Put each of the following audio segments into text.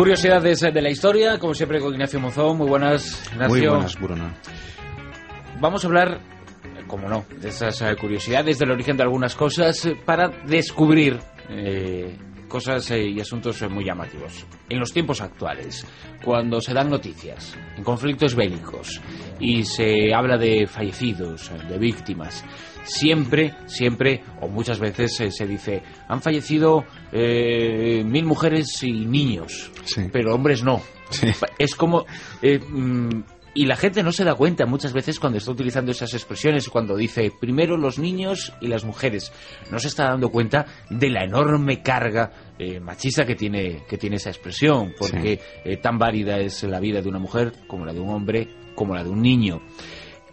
Curiosidades de la historia, como siempre con Ignacio Monzón. Muy buenas, Ignacio. Muy buenas, Bruno. Vamos a hablar, como no, de esas curiosidades, del origen de algunas cosas, para descubrir cosas y asuntos muy llamativos. En los tiempos actuales, cuando se dan noticias en conflictos bélicos y se habla de fallecidos, de víctimas, siempre, o muchas veces se dice, han fallecido 1000 mujeres y niños, sí, pero hombres no. Sí. Es como... y la gente no se da cuenta muchas veces cuando está utilizando esas expresiones, cuando dice primero los niños y las mujeres. No se está dando cuenta de la enorme carga machista que tiene esa expresión, porque sí, tan válida es la vida de una mujer como la de un hombre, como la de un niño.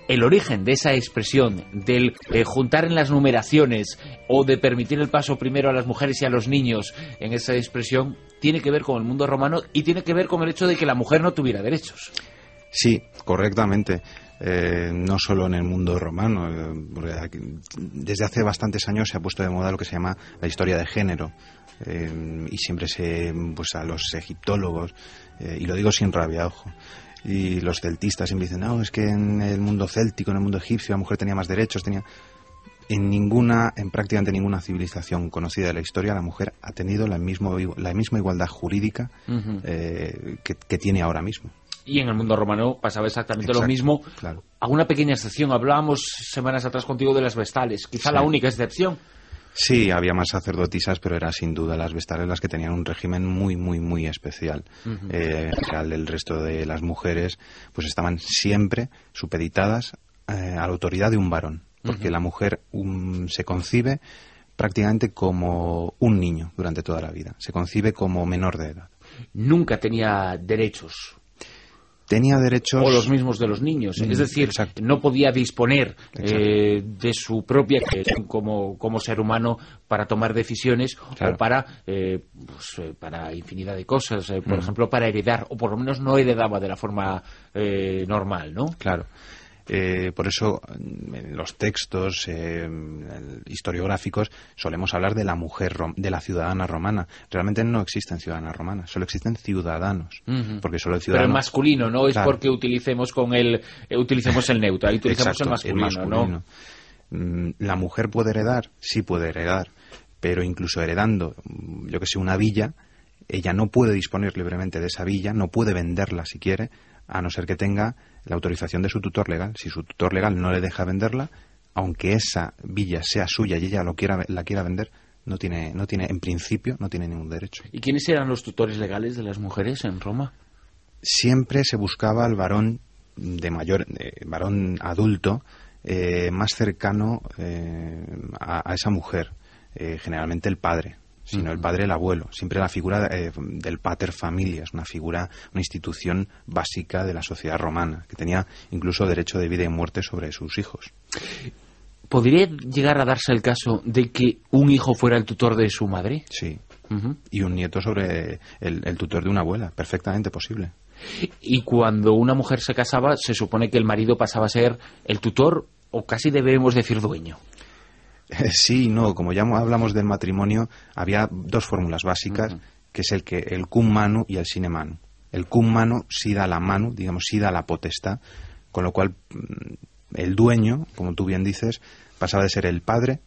El origen de esa expresión, del juntar en las numeraciones o de permitir el paso primero a las mujeres y a los niños en esa expresión, tiene que ver con el mundo romano y tiene que ver con el hecho de que la mujer no tuviera derechos. Sí, correctamente. No solo en el mundo romano. Desde hace bastantes años se ha puesto de moda lo que se llama la historia de género. Y siempre pues a los egiptólogos, y lo digo sin rabia, ojo, y los celtistas siempre dicen, no, es que en el mundo céltico, en el mundo egipcio, la mujer tenía más derechos, en prácticamente ninguna civilización conocida de la historia, la mujer ha tenido la misma igualdad jurídica que tiene ahora mismo. Y en el mundo romano pasaba exactamente lo mismo. Claro. Alguna pequeña excepción. Hablábamos semanas atrás contigo de las vestales. Quizá sí, la única excepción. Sí, había más sacerdotisas, pero era sin duda las vestales las que tenían un régimen muy especial. El resto de las mujeres pues estaban siempre supeditadas a la autoridad de un varón, porque la mujer se concibe prácticamente como un niño durante toda la vida. Se concibe como menor de edad. Nunca tenía derechos. Tenía derechos... O los mismos de los niños. Es decir, exacto, no podía disponer de su propia como ser humano para tomar decisiones, claro, o para infinidad de cosas. Por ejemplo, para heredar, o por lo menos no heredaba de la forma normal, ¿no? Claro. Por eso en los textos historiográficos solemos hablar de la mujer, de la ciudadana romana. Realmente no existen ciudadanas romanas, solo existen ciudadanos, porque solo el ciudadano... Pero el masculino, no es, claro, porque utilicemos el neutro, ahí utilizamos el masculino, ¿no? La mujer puede heredar, sí puede heredar, pero incluso heredando, yo que sé, una villa, ella no puede disponer libremente de esa villa, no puede venderla si quiere, a no ser que tenga la autorización de su tutor legal. Si su tutor legal no le deja venderla, aunque esa villa sea suya y ella la quiera vender, no tiene, en principio, no tiene ningún derecho. ¿Y quiénes eran los tutores legales de las mujeres en Roma? Siempre se buscaba al varón varón adulto, más cercano a esa mujer, generalmente el padre. Sino el padre, el abuelo. Siempre la figura del pater familias, una institución básica de la sociedad romana, que tenía incluso derecho de vida y muerte sobre sus hijos. ¿Podría llegar a darse el caso de que un hijo fuera el tutor de su madre? Sí. Y un nieto sobre el tutor de una abuela, perfectamente posible. Y cuando una mujer se casaba, se supone que el marido pasaba a ser el tutor, o casi debemos decir dueño. Sí, no, como ya hablamos del matrimonio, había dos fórmulas básicas, que es el cum manu y el sine manu. El cum manu sí da la manu, digamos, sí da la potestad, con lo cual el dueño, como tú bien dices, pasaba de ser el padre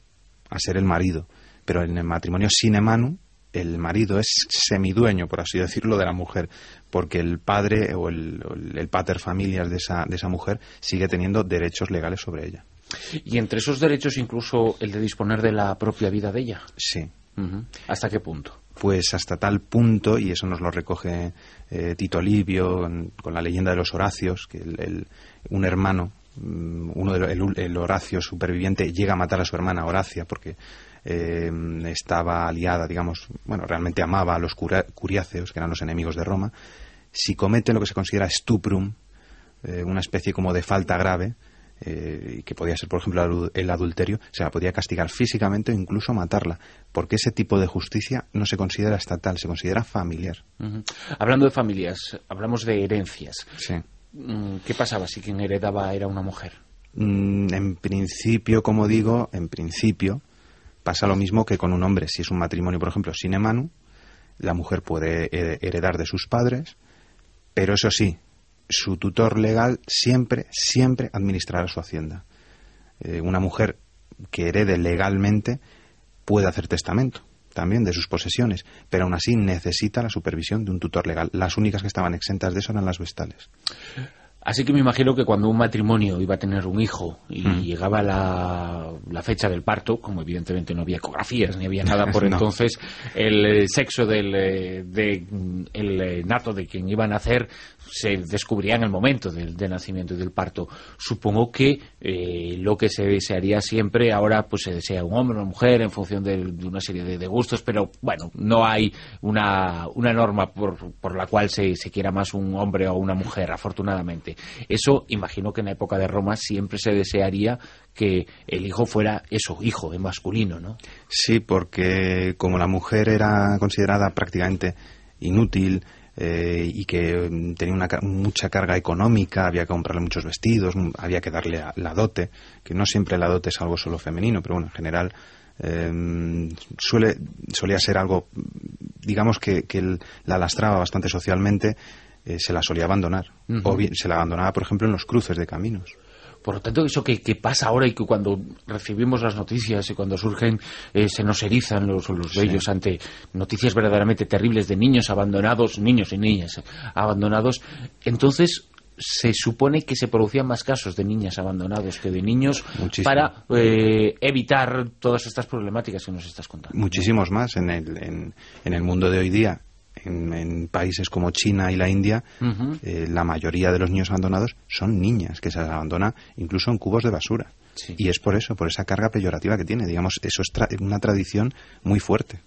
a ser el marido. Pero en el matrimonio sine manu, el marido es semidueño, por así decirlo, de la mujer, porque el padre o el pater familias de esa mujer sigue teniendo derechos legales sobre ella. Y entre esos derechos incluso el de disponer de la propia vida de ella. Sí. ¿Hasta qué punto? Pues hasta tal punto, y eso nos lo recoge Tito Livio con la leyenda de los Horacios, que un hermano, el Horacio superviviente, llega a matar a su hermana Horacia porque estaba aliada, digamos, realmente amaba a los curiáceos, que eran los enemigos de Roma. Si comete lo que se considera stuprum, una especie como de falta grave, que podía ser, por ejemplo, el adulterio, se la podía castigar físicamente o incluso matarla, porque ese tipo de justicia no se considera estatal, se considera familiar. Hablando de familias, hablamos de herencias. Sí. ¿Qué pasaba si quien heredaba era una mujer? En principio, como digo, pasa lo mismo que con un hombre. Si es un matrimonio, por ejemplo, sine manu, la mujer puede heredar de sus padres, pero eso sí, su tutor legal siempre administrará su hacienda. Una mujer que herede legalmente puede hacer testamento también de sus posesiones, pero aún así necesita la supervisión de un tutor legal. Las únicas que estaban exentas de eso eran las vestales. Así que me imagino que cuando un matrimonio iba a tener un hijo y llegaba la fecha del parto, como evidentemente no había ecografías ni había nada por no. entonces, el sexo del nato de quien iba a nacer se descubría en el momento del nacimiento y del parto. Supongo que lo que se desearía siempre, ahora pues se desea un hombre o una mujer en función de una serie de gustos, pero bueno, no hay una norma por la cual se quiera más un hombre o una mujer, afortunadamente. Eso, imagino que en la época de Roma siempre se desearía que el hijo fuera eso, hijo, en masculino, ¿no? Sí, porque como la mujer era considerada prácticamente inútil y que tenía mucha carga económica, había que comprarle muchos vestidos, había que darle la dote, que no siempre la dote es algo solo femenino, pero bueno, en general solía ser algo, digamos que la lastraba bastante socialmente. Se la solía abandonar, o bien se la abandonaba, por ejemplo, en los cruces de caminos. Por lo tanto, eso que pasa ahora y que cuando recibimos las noticias y cuando surgen, se nos erizan los vellos ante noticias verdaderamente terribles de niños abandonados, niños y niñas abandonados, entonces se supone que se producían más casos de niñas abandonados que de niños. Muchísimo. Para evitar todas estas problemáticas que nos estás contando. Muchísimos más en el mundo de hoy día. En países como China y la India, la mayoría de los niños abandonados son niñas, que se las abandona incluso en cubos de basura. Sí. Y es por eso, por esa carga peyorativa que tiene. Digamos, eso es una tradición muy fuerte.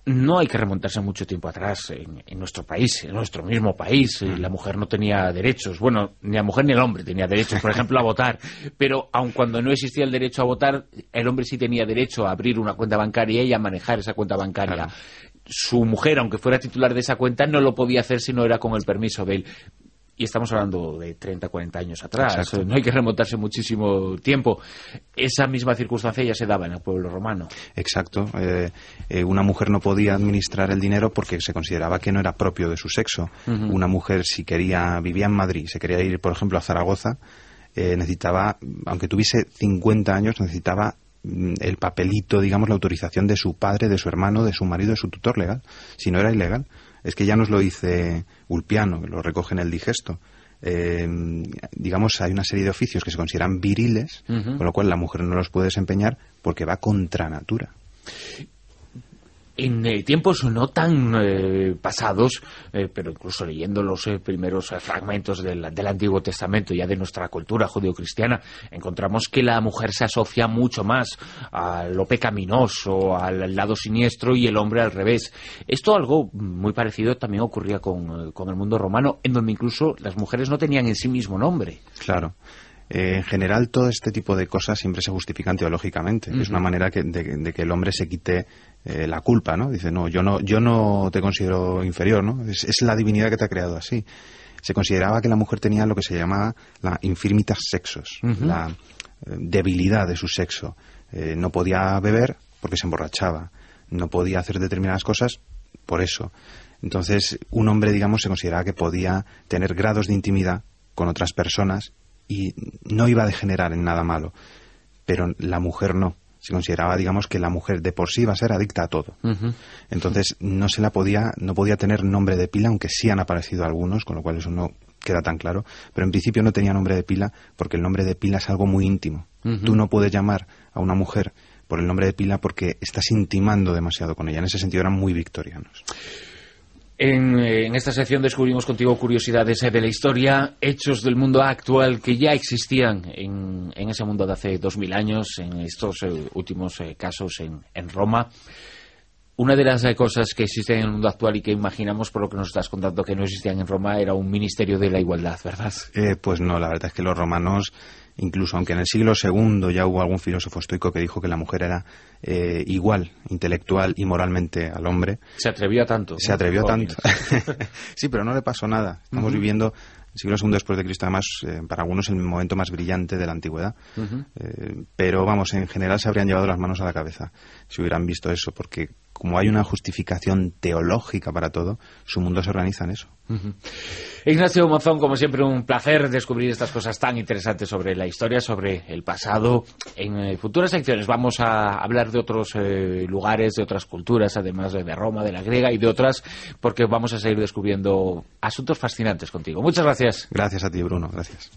No hay que remontarse mucho tiempo atrás en nuestro país, en nuestro mismo país. La mujer no tenía derechos. Bueno, ni la mujer ni el hombre tenía derechos, por ejemplo, a votar. Pero aun cuando no existía el derecho a votar, el hombre sí tenía derecho a abrir una cuenta bancaria y a manejar esa cuenta bancaria. Claro. Su mujer, aunque fuera titular de esa cuenta, no lo podía hacer si no era con el permiso de él. Y estamos hablando de 30, 40 años atrás. Exacto. No hay que remontarse muchísimo tiempo. Esa misma circunstancia ya se daba en el pueblo romano. Exacto. Una mujer no podía administrar el dinero porque se consideraba que no era propio de su sexo. Una mujer, si vivía en Madrid, se quería ir, por ejemplo, a Zaragoza, necesitaba, aunque tuviese 50 años, necesitaba el papelito, digamos, la autorización de su padre, de su hermano, de su marido, de su tutor legal. Si no, era ilegal. Es que ya nos lo dice Ulpiano, que lo recoge en el Digesto. Digamos, hay una serie de oficios que se consideran viriles, con lo cual la mujer no los puede desempeñar porque va contra natura. En tiempos no tan pasados, pero incluso leyendo los primeros fragmentos del Antiguo Testamento, ya de nuestra cultura judeocristiana, encontramos que la mujer se asocia mucho más a lo pecaminoso, al lado siniestro, y el hombre al revés. Esto, algo muy parecido, también ocurría con el mundo romano, en donde incluso las mujeres no tenían en sí mismo nombre. Claro. En general, todo este tipo de cosas siempre se justifican teológicamente. Es una manera de que el hombre se quite la culpa, ¿no? Dice, no, yo no te considero inferior, ¿no? Es la divinidad que te ha creado así. Se consideraba que la mujer tenía lo que se llamaba la infirmitas sexos, la debilidad de su sexo. No podía beber porque se emborrachaba. No podía hacer determinadas cosas por eso. Entonces, un hombre, digamos, se consideraba que podía tener grados de intimidad con otras personas y no iba a degenerar en nada malo. Pero la mujer no. Se consideraba, digamos, que la mujer de por sí iba a ser adicta a todo. Entonces no podía tener nombre de pila, aunque sí han aparecido algunos, con lo cual eso no queda tan claro. Pero en principio no tenía nombre de pila, porque el nombre de pila es algo muy íntimo. Tú no puedes llamar a una mujer por el nombre de pila porque estás intimando demasiado con ella. En ese sentido eran muy victorianos. En esta sección descubrimos contigo curiosidades de la historia, hechos del mundo actual que ya existían en ese mundo de hace 2000 años, en estos últimos casos en Roma. Una de las cosas que existen en el mundo actual y que imaginamos, por lo que nos estás contando, que no existían en Roma, era un ministerio de la igualdad, ¿verdad? Pues no, la verdad es que los romanos, incluso aunque en el siglo II ya hubo algún filósofo estoico que dijo que la mujer era igual, intelectual y moralmente al hombre. Se atrevió a tanto. Se atrevió tanto. Sí, pero no le pasó nada. Estamos viviendo el siglo II después de Cristo, además, para algunos el momento más brillante de la antigüedad. Pero vamos, en general se habrían llevado las manos a la cabeza si hubieran visto eso, porque como hay una justificación teológica para todo, su mundo se organiza en eso. Ignacio Monzón, como siempre, un placer descubrir estas cosas tan interesantes sobre la historia, sobre el pasado. En futuras secciones vamos a hablar de otros lugares, de otras culturas, además de Roma, de la griega y de otras, porque vamos a seguir descubriendo asuntos fascinantes contigo. Muchas gracias. Gracias a ti, Bruno. Gracias.